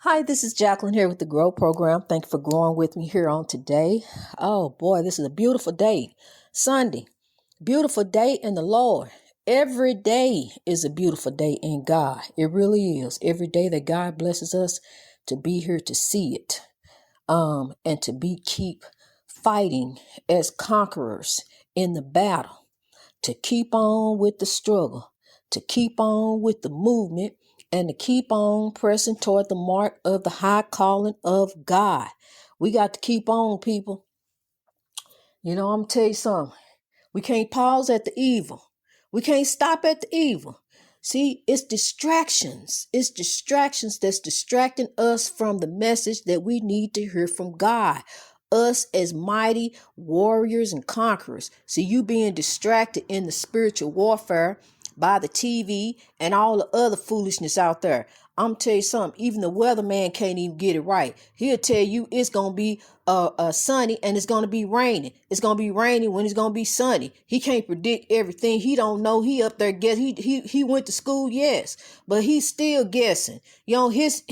Hi, this is Jacqueline here with the GROW program. Thank you for growing with me here on today. Oh boy, this is a beautiful day. Sunday. Beautiful day in the Lord. Every day is a beautiful day in God. It really is. Every day that God blesses us to be here to see it. And to keep fighting as conquerors in the battle. To keep on with the struggle. To keep on with the movement. And to keep on pressing toward the mark of the high calling of God. We got to keep on, people. I'm going to tell you something. We can't pause at the evil. We can't stop at the evil. See, it's distractions. It's distractions that's distracting us from the message that we need to hear from God. Us as mighty warriors and conquerors. See, you being distracted in the spiritual warfare by the TV and all the other foolishness out there. I'm tell you something, even the weatherman can't even get it right. He'll tell you it's going to be sunny and it's going to be raining. It's going to be raining when it's going to be sunny. He can't predict everything. He don't know. He up there guess. He went to school, yes, but he's still guessing. His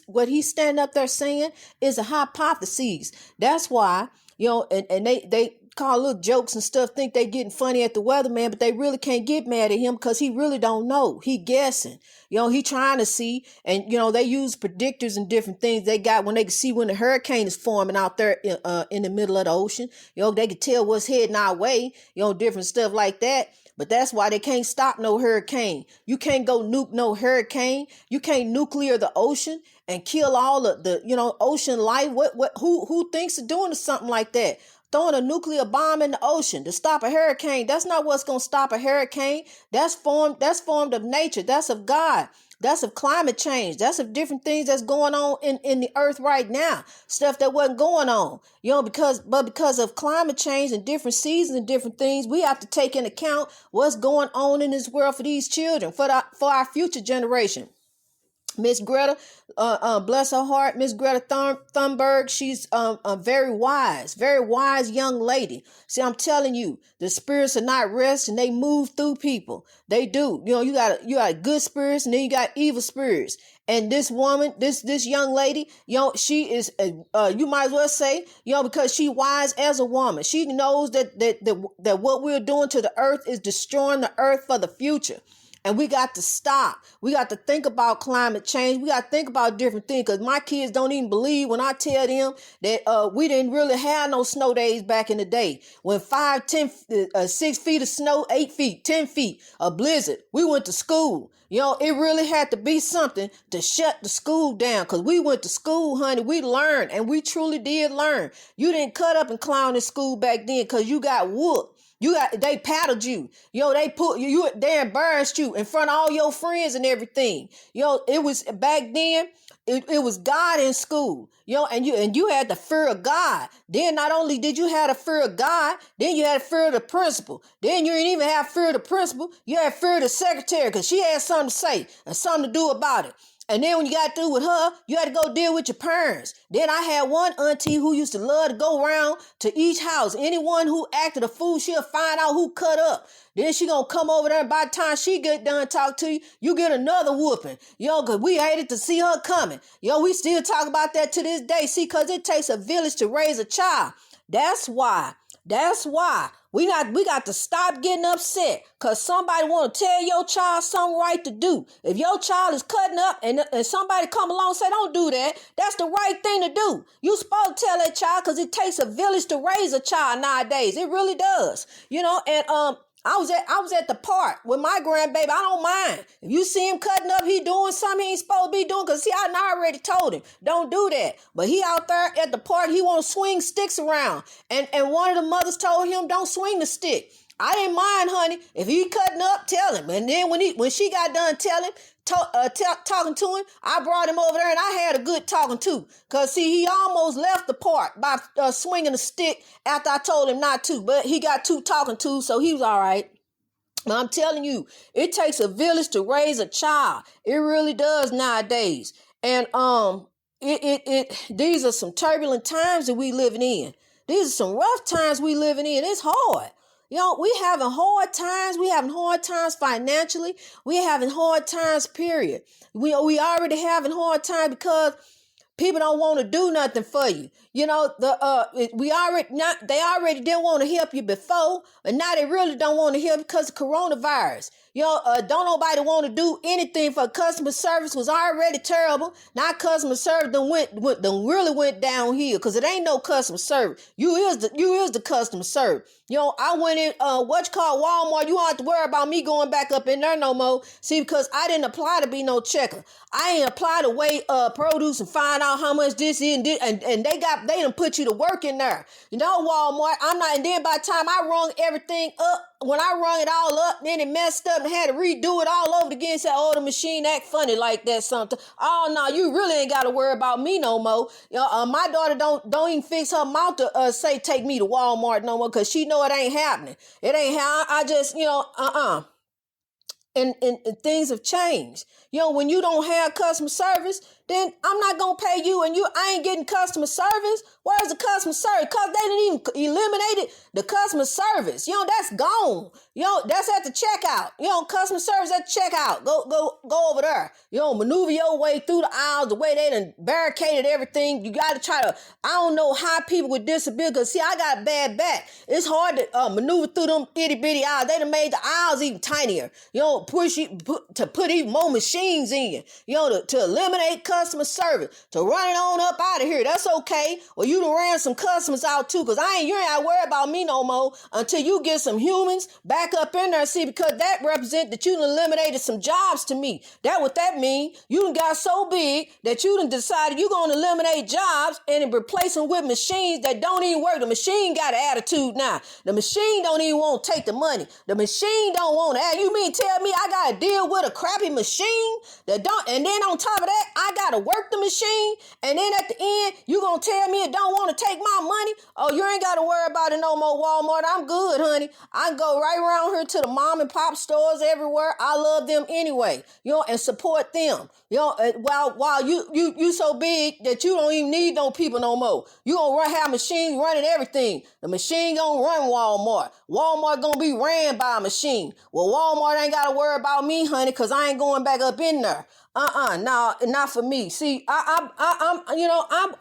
what he's standing up there saying is a hypothesis. That's why, and they call little jokes and stuff, think they getting funny at the weatherman, but they really can't get mad at him because he really don't know. He guessing. He trying to see, and they use predictors and different things they got when they can see when the hurricane is forming out there in the middle of the ocean. They can tell what's heading our way, different stuff like that. But that's why they can't stop no hurricane. You can't go nuke no hurricane. You can't nuclear the ocean and kill all of the ocean life. Who thinks of doing something like that? Throwing a nuclear bomb in the ocean to stop a hurricane. That's not what's going to stop a hurricane. That's formed of nature. That's of God. That's of climate change. That's of different things that's going on in the earth right now. Stuff that wasn't going on. Because of climate change and different seasons and different things, we have to take into account what's going on in this world for these children, for our future generation. Miss Greta, bless her heart, Miss Greta Thunberg, she's a very wise young lady. See, I'm telling you, the spirits are not rest and they move through people. They do. You got good spirits and then you got evil spirits. And this woman, this young lady, she is, you might as well say, because she wise as a woman. She knows that what we're doing to the earth is destroying the earth for the future. And we got to stop. We got to think about climate change. We got to think about different things because my kids don't even believe when I tell them that we didn't really have no snow days back in the day. When 5, 10, 6 feet of snow, 8 feet, 10 feet, a blizzard, we went to school. It really had to be something to shut the school down because we went to school, honey. We learned and we truly did learn. You didn't cut up and clown in school back then because you got whooped. They paddled you. They put you, they embarrassed you in front of all your friends and everything. It was back then, it was God in school. And you had the fear of God. Then not only did you have the fear of God, then you had the fear of the principal. Then you didn't even have fear of the principal. You had fear of the secretary because she had something to say and something to do about it. And then when you got through with her, you had to go deal with your parents. Then I had one auntie who used to love to go around to each house. Anyone who acted a fool, she'll find out who cut up. Then she gonna come over there, and by the time she get done talk to you, you get another whooping. Cause we hated to see her coming. We still talk about that to this day. See, cause it takes a village to raise a child. That's why we got to stop getting upset because somebody want to tell your child something right to do. If your child is cutting up and somebody come along and say, don't do that, that's the right thing to do. You supposed to tell that child because it takes a village to raise a child nowadays. It really does. And I was at the park with my grandbaby. I don't mind. If you see him cutting up, he doing something he ain't supposed to be doing. Because see, I already told him, don't do that. But he out there at the park, he want to swing sticks around. And one of the mothers told him, don't swing the stick. I didn't mind, honey. If he cutting up, tell him. And then when she got done talking to him, I brought him over there and I had a good talking to. Because, see, he almost left the park by swinging a stick after I told him not to. But he got 2 talking to, so he was all right. But I'm telling you, it takes a village to raise a child. It really does nowadays. And these are some turbulent times that we living in. These are some rough times we living in. It's hard. We having hard times. We having hard times financially. We having hard times, period. We already having hard times because people don't want to do nothing for you. They already didn't want to help you before, but now they really don't want to help because of coronavirus. Don't nobody want to do anything for customer service. Was already terrible. Now customer service really went downhill because it ain't no customer service. You is the customer service. I went in Walmart. You don't have to worry about me going back up in there no more. See, because I didn't apply to be no checker. I ain't apply to weigh produce and find out how much this is and they done put you to work in there. Walmart, I'm not, and then by the time I rung everything up, when I rung it all up, then it messed up and had to redo it all over again. Said, oh, the machine act funny like that something. Oh, no, you really ain't got to worry about me no more. My daughter don't even fix her mouth to say take me to Walmart no more because she know it ain't happening. It ain't how I just, And things have changed. When you don't have customer service, then I'm not going to pay you and I ain't getting customer service. Where's the customer service? Because they didn't even eliminate the customer service. That's gone. That's at the checkout. Customer service at the checkout. Go over there. Maneuver your way through the aisles the way they done barricaded everything. You got to try to, I don't know how people with disabilities, because see, I got a bad back. It's hard to maneuver through them itty bitty aisles. They done made the aisles even tinier. To put even more machines in, to eliminate customer service, to run it on up out of here. That's okay. Well, you done ran some customers out too, because you ain't got to worry about me no more until you get some humans back up in there. See, because that represents that you done eliminated some jobs to me. That what that mean. You done got so big that you done decided you going to eliminate jobs and replace them with machines that don't even work. The machine got an attitude now. The machine don't even want to take the money. The machine don't want to add. You mean tell me I got to deal with a crappy machine that don't, and then on top of that, I got to work the machine, and then at the end, you going to tell me it don't want to take my money? Oh, you ain't got to worry about it no more, Walmart. I'm good, honey. I can go right around here to the mom and pop stores everywhere. I love them anyway, and support them. While you so big that you don't even need no people no more. You going to have machines running everything. The machine going to run Walmart. Walmart going to be ran by a machine. Well, Walmart ain't got to worry about me, honey, because I ain't going back up in there. No, not for me. See, I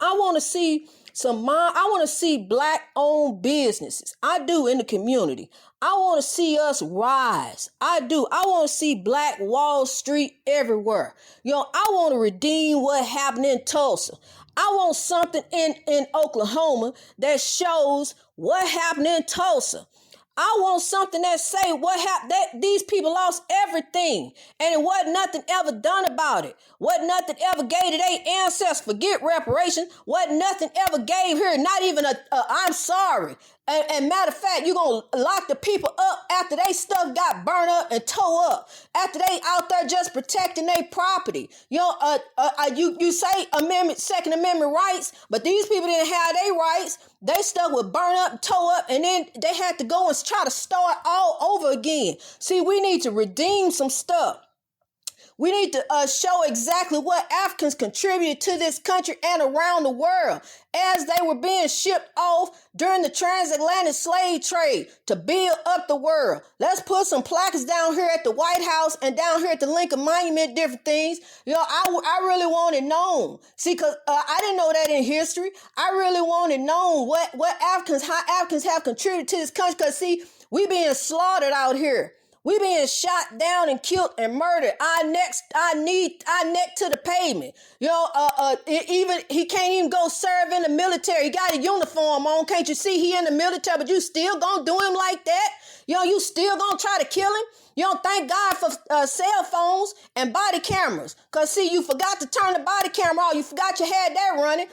want to see I want to see Black-owned businesses. I do, in the community. I want to see us rise. I do. I want to see Black Wall Street everywhere. I want to redeem what happened in Tulsa. I want something in Oklahoma that shows what happened in Tulsa. I want something that say what happened, that these people lost everything and it wasn't nothing ever done about it. Wasn't nothing ever gave to their ancestors. Forget reparations. Wasn't nothing ever gave here. Not even a I'm sorry. And matter of fact, you're going to lock the people up after they stuff got burned up and tore up. After they out there just protecting their property. You say Second Amendment rights, but these people didn't have their rights. They stuff was burned up and tore up, and then they had to go and try to start all over again. See, we need to redeem some stuff. We need to show exactly what Africans contributed to this country and around the world as they were being shipped off during the transatlantic slave trade to build up the world. Let's put some plaques down here at the White House and down here at the Lincoln Monument, different things. I really want it known. See, because I didn't know that in history. I really want it known how Africans have contributed to this country, because, see, we being slaughtered out here. We being shot down and killed and murdered. Our neck to the pavement. He can't even go serve in the military. He got a uniform on. Can't you see he in the military? But you still gonna do him like that? You still gonna try to kill him? Thank God for cell phones and body cameras. Cause see, you forgot to turn the body camera on. You forgot you had that running.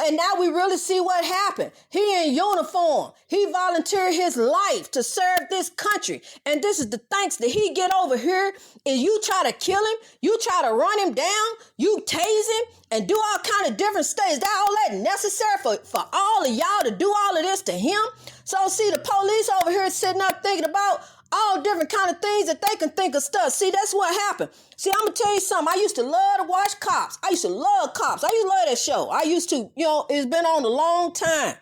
And now we really see what happened. He in uniform. He volunteered his life to serve this country. And this is the thanks that he get over here. Is you try to kill him. You try to run him down. You tase him and do all kind of different stuff. Is that all that necessary for all of y'all to do all of this to him? So see, the police over here sitting up thinking about all different kind of things that they can think of stuff. See, that's what happened. See, I'm going to tell you something. I used to love to watch Cops. I used to love Cops. I used to love that show. I used to, it's been on a long time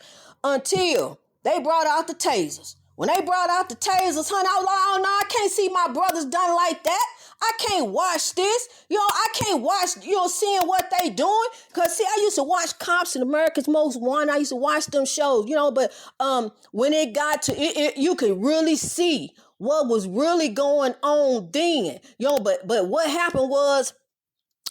until they brought out the tasers. When they brought out the tasers, honey, I was like, oh no, I can't see my brothers done like that. I can't watch this. I can't watch, seeing what they doing. Because, see, I used to watch Cops and America's Most Wanted. I used to watch them shows, but when it got to it, you could really see what was really going on then. But what happened was,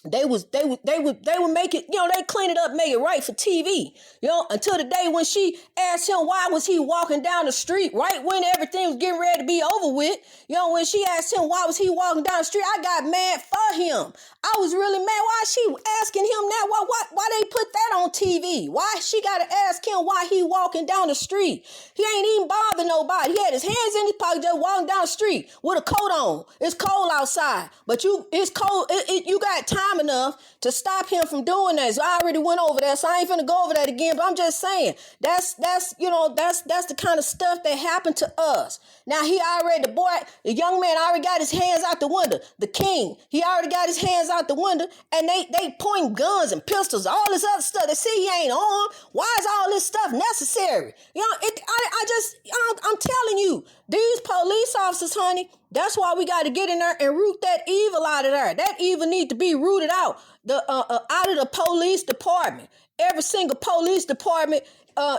they would make it, they clean it up, make it right for TV, until the day when she asked him why was he walking down the street right when everything was getting ready to be over with. When she asked him why was he walking down the street, I got mad for him. I was really mad. Why is she asking him that? Why they put that on TV? Why she got to ask him why he walking down the street? He ain't even bothering nobody. He had his hands in his pocket, just walking down the street with a coat on. It's cold outside, but it's cold. You got time enough to stop him from doing that. So I already went over that, so I ain't finna go over that again. But I'm just saying that's the kind of stuff that happened to us. Now the young man already got his hands out the window. The king, he already got his hands out the window, and they pointing guns and pistols, all this other stuff. They see he ain't armed. Why is all this stuff necessary? I'm telling you, these police officers, honey, that's why we got to get in there and root that evil out of there. That evil need to be rooted out of the police department. Every single police department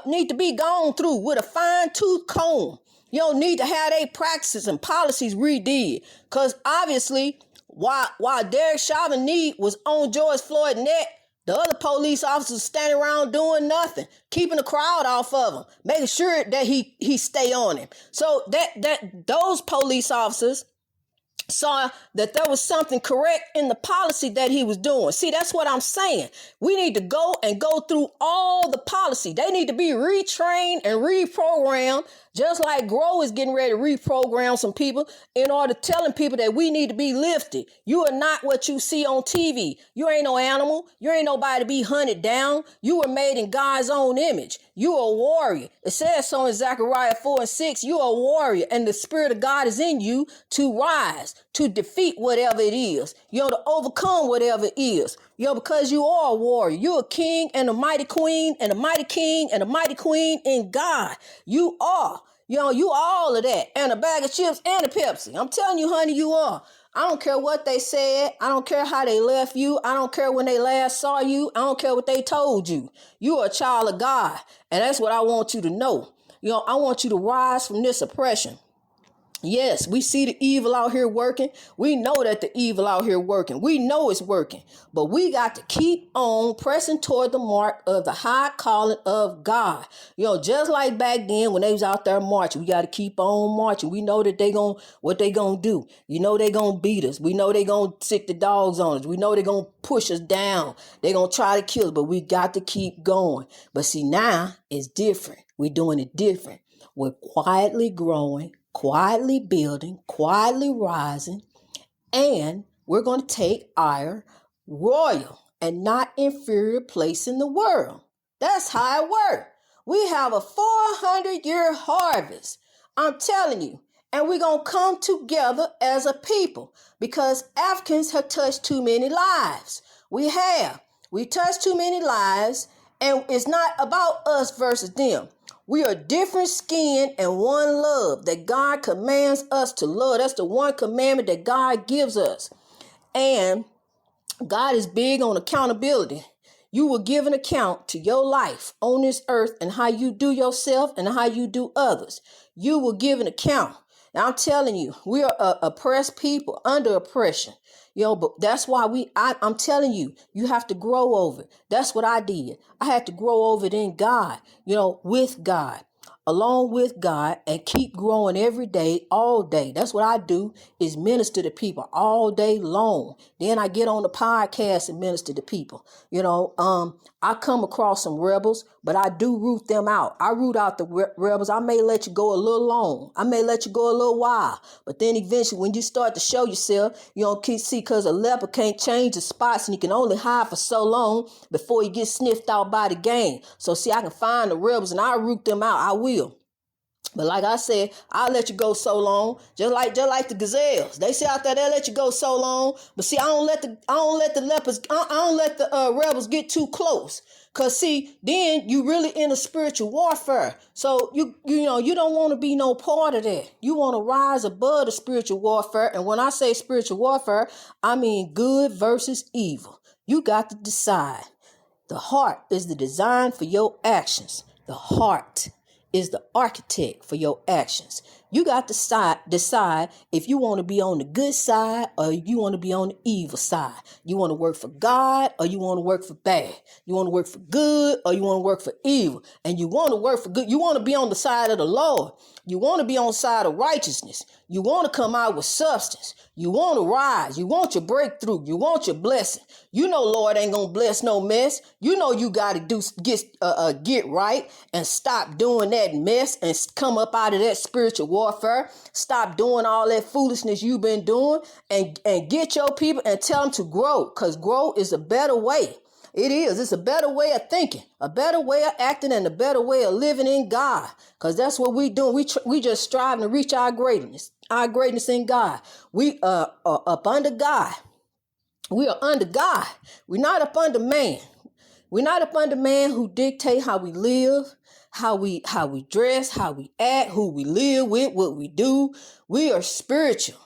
need to be gone through with a fine-tooth comb. You don't need to have their practices and policies redid. Because obviously, while Derek Chauvin was on George Floyd's neck, the other police officers standing around doing nothing, keeping the crowd off of him, making sure that he stay on him. So that those police officers saw that there was something correct in the policy that he was doing. See, that's what I'm saying. We need to go through all the policy. They need to be retrained and reprogrammed, just like GROW is getting ready to reprogram some people in order telling people that we need to be lifted. You are not what you see on TV. You ain't no animal. You ain't nobody to be hunted down. You were made in God's own image. You are a warrior. It says so in Zechariah 4:6. You are a warrior, and the Spirit of God is in you to rise, to defeat whatever it is, to overcome whatever it is, because you are a warrior. You're a king and a mighty queen and a mighty king and a mighty queen in God. You are, you are all of that, and a bag of chips and a Pepsi. I'm telling you, honey, you are. I don't care what they said. I don't care how they left you. I don't care when they last saw you. I don't care what they told you. You are a child of God. And that's what I want you to know. I want you to rise from this oppression. Yes, we see the evil out here working. We know that the evil out here working. We know it's working. But we got to keep on pressing toward the mark of the high calling of God. Just like back then when they was out there marching, we got to keep on marching. We know that what they gonna do. They gonna beat us. We know they gonna sick the dogs on us. We know they gonna push us down. They gonna try to kill us, but we got to keep going. But see, now it's different. We're doing it different. We're quietly growing, quietly building, quietly rising, and we're going to take our royal and not inferior place in the world. That's how it works. We have a 400-year harvest, I'm telling you, and we're going to come together as a people because Africans have touched too many lives. We touched too many lives, and it's not about us versus them. We are different skin and one love that God commands us to love. That's the one commandment that God gives us. And God is big on accountability. You will give an account to your life on this earth and how you do yourself and how you do others. You will give an account. Now, I'm telling you, we are oppressed people under oppression. But that's why I'm telling you, you have to grow over it. That's what I did. I had to grow over it in God, with God, along with God, and keep growing every day, all day. That's what I do, is minister to people all day long. Then I get on the podcast and minister to people. I come across some rebels, but I do root them out. I root out the rebels. I may let you go a little long. I may let you go a little while. But then eventually, when you start to show yourself, you don't keep see, because a leopard can't change the spots and he can only hide for so long before he gets sniffed out by the game. So see, I can find the rebels and I root them out. I will. But like I said, I'll let you go so long, just like the gazelles. They say out there they'll let you go so long. But see, I don't let the lepers, I don't let the rebels get too close. Cause see, then you really in a spiritual warfare. So you don't want to be no part of that. You want to rise above the spiritual warfare. And when I say spiritual warfare, I mean good versus evil. You got to decide. The heart is the design for your actions. The heart is the architect for your actions. You got to decide if you want to be on the good side or you want to be on the evil side. You want to work for God or you want to work for bad. You want to work for good or you want to work for evil. And you want to work for good. You want to be on the side of the Lord. You want to be on the side of righteousness. You want to come out with substance. You want to rise. You want your breakthrough. You want your blessing. You know Lord ain't gonna bless no mess. You know you got to get right and stop doing that mess and come up out of that spiritual warfare. Stop doing all that foolishness you've been doing and get your people and tell them to grow, because grow is a better way. It is. It's a better way of thinking, a better way of acting, and a better way of living in God. Because that's what we doing. We just striving to reach our greatness in God. We are up under God. We are under God. We're not up under man. We're not up under man who dictate how we live, how we dress, how we act, who we live with, what we do. We are spiritual.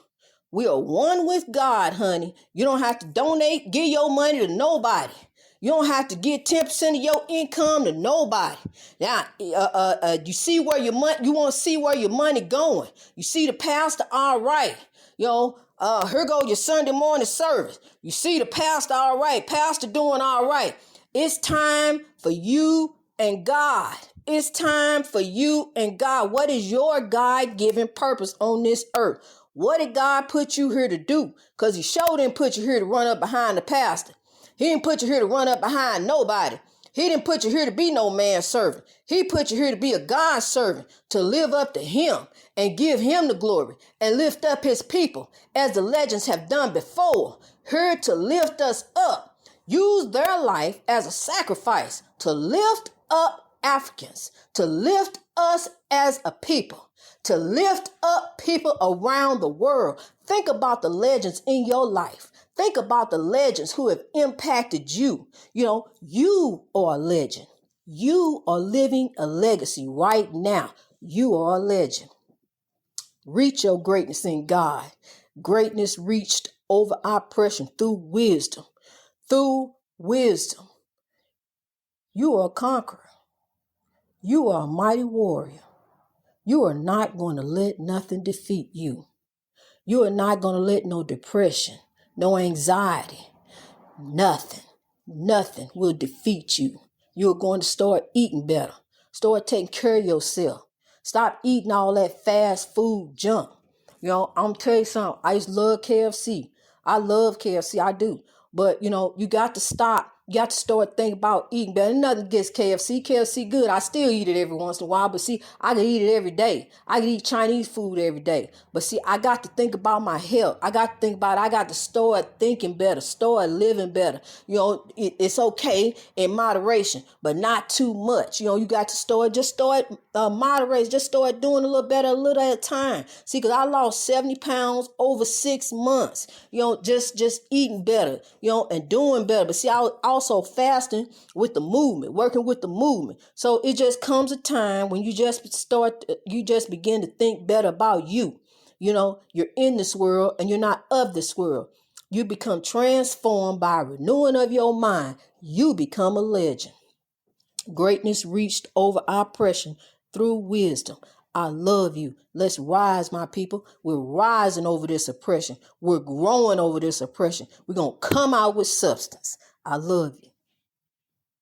We are one with God, honey. You don't have to give your money to nobody. You don't have to give 10% of your income to nobody. Now, you see where your money, you want to see where your money going. You see the pastor, all right. Here go your Sunday morning service. You see the pastor, all right. Pastor doing all right. It's time for you and God. It's time for you and God. What is your God-given purpose on this earth? What did God put you here to do? Because he sure didn't put you here to run up behind the pastor. He didn't put you here to run up behind nobody. He didn't put you here to be no man's servant. He put you here to be a God's servant, to live up to him and give him the glory and lift up his people as the legends have done before. Here to lift us up. Use their life as a sacrifice to lift up Africans, to lift us as a people, to lift up people around the world. Think about the legends in your life. Think about the legends who have impacted you. You are a legend. You are living a legacy right now. You are a legend. Reach your greatness in God. Greatness reached over oppression through wisdom. Through wisdom. You are a conqueror. You are a mighty warrior. You are not going to let nothing defeat you. You are not going to let no depression, no anxiety, nothing will defeat you. You're going to start eating better. Start taking care of yourself. Stop eating all that fast food junk. I'm going to tell you something. I used to love KFC. I love KFC. I do. But, you got to stop. You got to start thinking about eating better. Nothing against KFC. KFC good. I still eat it every once in a while. But see, I can eat it every day. I can eat Chinese food every day. But see, I got to think about my health. I got to start thinking better. Start living better. It's okay in moderation, but not too much. You got to start moderate. Just start doing a little better, a little at a time. See, because I lost 70 pounds over 6 months. Just eating better, and doing better. But see, I also fasting with the movement, working with the movement. So it just comes a time when you just begin to think better about you. You're in this world and you're not of this world. You become transformed by renewing of your mind. You become a legend. Greatness reached over oppression through wisdom. I love you. Let's rise, my people. We're rising over this oppression. We're growing over this oppression. We're going to come out with substance. I love you.